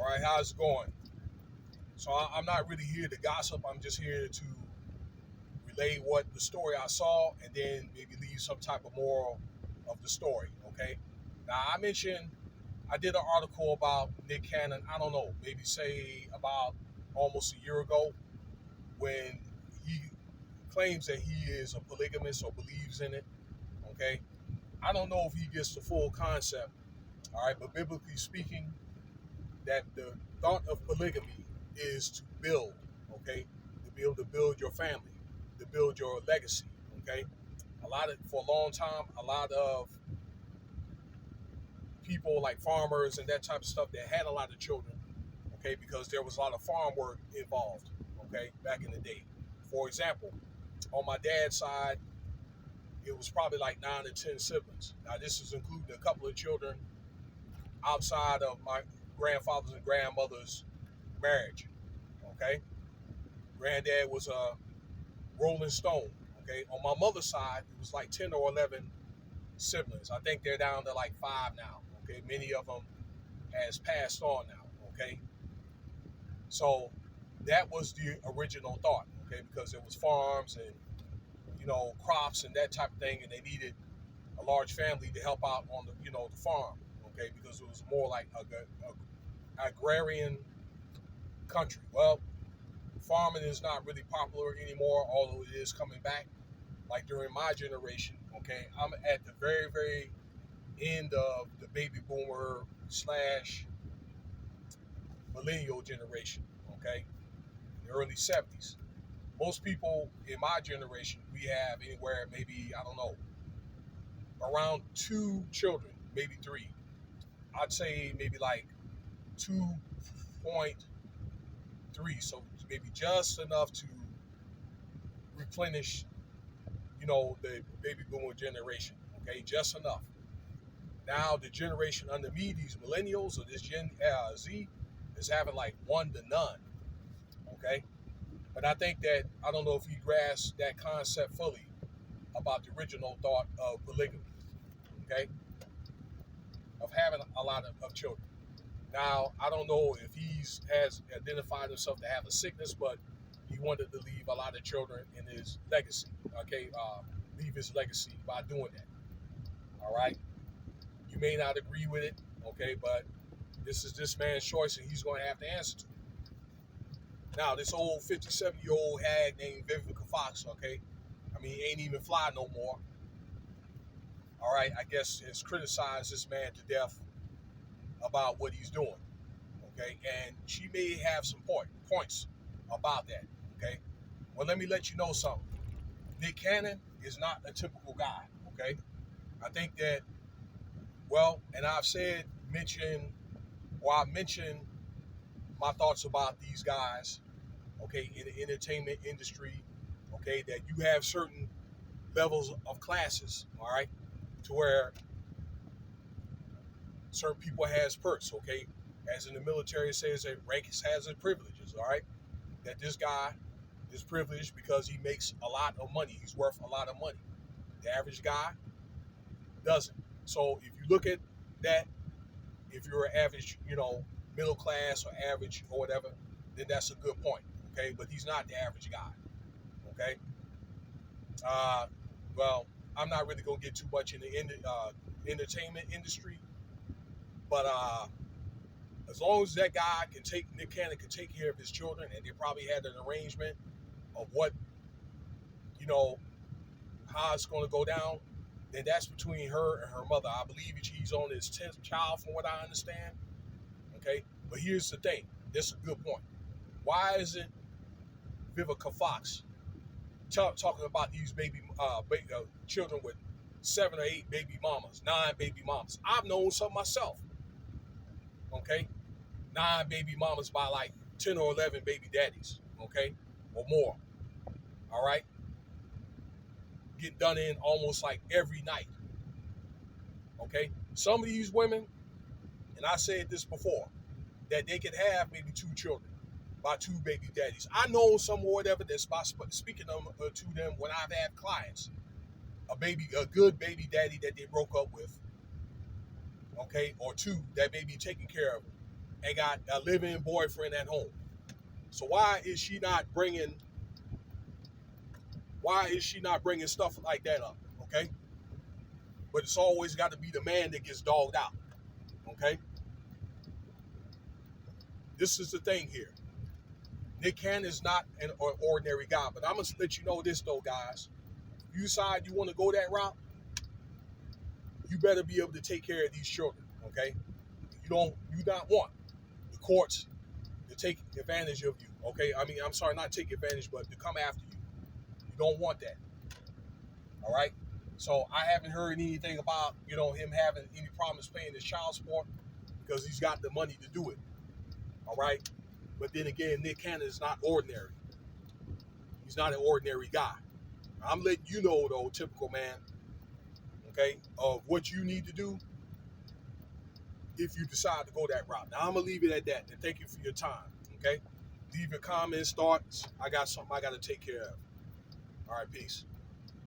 All right, how's it going? So I'm not really here to gossip. I'm just here to relay what the story I saw, and then maybe leave some type of moral of the story. Okay. Now I did an article about Nick Cannon. I don't know, maybe say about almost a year ago, when he claims that he is a polygamist or believes in it. Okay. I don't know if he gets the full concept. All right, but biblically speaking, that the thought of polygamy is to build, okay, to be able to build your family, to build your legacy, okay. For a long time, a lot of people like farmers and that type of stuff that had a lot of children, okay, because there was a lot of farm work involved, okay, back in the day. For example, on my dad's side, it was probably like 9 to 10 siblings. Now this is including a couple of children outside of my grandfather's and grandmother's marriage. Okay, granddad was a Rolling Stone. Okay, on my mother's side, it was like 10 or 11 siblings. I think they're down to like 5 now. Okay, many of them has passed on now. Okay, so that was the original thought. Okay, because it was farms and crops and that type of thing, and they needed a large family to help out on the farm. Okay, because it was more like a agrarian country. Well, farming is not really popular anymore, although it is coming back. Like during my generation, okay, I'm at the very, very end of the baby boomer slash millennial generation, okay, the early 70s. Most people in my generation, we have anywhere maybe, I don't know, around 2 children, maybe 3. I'd say maybe like 2.3, so maybe just enough to replenish the baby boomer generation. Okay, just enough. Now the generation under me, these millennials or this Gen Z, is having like 1 to none. Okay, but I think that I don't know if he grasped that concept fully about the original thought of polygamy. Okay, of having a lot of children. Now I don't know if he's has identified himself to have a sickness, but he wanted to leave a lot of children in his legacy. Okay, leave his legacy by doing that. All right. You may not agree with it, okay, but this is this man's choice, and he's going to have to answer to it. Now, this old 57-year-old hag named Viv Fox, okay, I mean, he ain't even fly no more. All right, I guess has criticized this man to death about what he's doing, okay, and she may have some points about that, okay. Well, let me let you know something. Nick Cannon is not a typical guy, okay. I think that, well, and I mentioned my thoughts about these guys, okay, in the entertainment industry, okay, that you have certain levels of classes, all right, to where certain people has perks, okay, as in the military it says that rank has its privileges, all right, that this guy is privileged because he makes a lot of money, he's worth a lot of money. The average guy doesn't. So if you look at that, if you're an average, middle class or average or whatever, then that's a good point. Okay, but he's not the average guy. Okay. Uh, well, I'm not really gonna get too much in the entertainment industry, but as long as that guy Nick Cannon can take care of his children, and they probably had an arrangement of what, you know, how it's going to go down, then that's between her and her mother. I believe he's on his 10th child, from what I understand. Okay, but here's the thing. This is a good point. Why isn't Vivica Fox talking about these children with 7 or 8 baby mamas, 9 baby mamas? I've known some myself. Okay, 9 baby mamas by like 10 or 11 baby daddies. Okay, or more. All right, get done in almost like every night. Okay, some of these women, and I said this before, that they could have maybe 2 children by 2 baby daddies. I know some or whatever that's by speaking to them when I've had clients, a good baby daddy that they broke up with, okay, or 2 that may be taking care of them. and got a living boyfriend at home. So why is she not bringing stuff like that up? Okay, but it's always got to be the man that gets dogged out. Okay, this is the thing here. Nick Cannon is not an ordinary guy, but I'm gonna let you know this though, guys. If you decide you want to go that route, you better be able to take care of these children. Okay, you not want the courts to take advantage of you. Okay, I mean, I'm sorry, not take advantage, but to come after you. You don't want that. All right. So I haven't heard anything about him having any problems paying his child support because he's got the money to do it. All right. But then again, Nick Cannon is not ordinary. He's not an ordinary guy. I'm letting you know though, typical man, okay, of what you need to do if you decide to go that route. Now I'm gonna leave it at that and thank you for your time. Okay. Leave your comments, thoughts. I got something I gotta take care of. All right, peace.